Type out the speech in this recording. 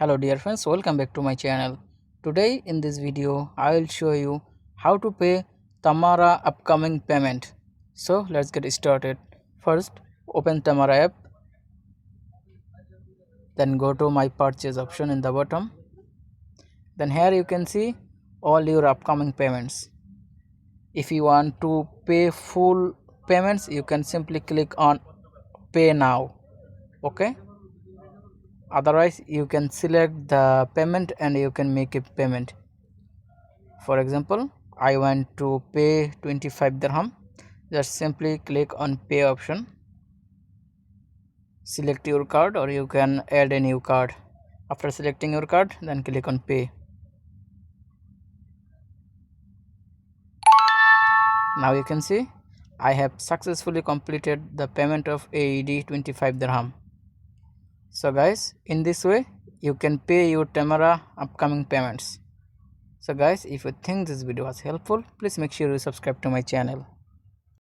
Hello dear friends, welcome back to my channel. Today in this video I will show you how to pay Tamara upcoming payment. So let's get started. First open Tamara app, then go to my purchase option in the bottom. Then here you can see all your upcoming payments. If you want to pay full payments, you can simply click on pay now. Okay, otherwise you can select the payment and you can make a payment. For example, I want to pay 25 dirham. Just simply click on pay option, select your card or you can add a new card. After selecting your card, then click on pay. Now you can see I have successfully completed the payment of AED 25 dirham. So guys, in this way you can pay your Tamara upcoming payments. So guys, if you think this video was helpful, please make sure you subscribe to my channel.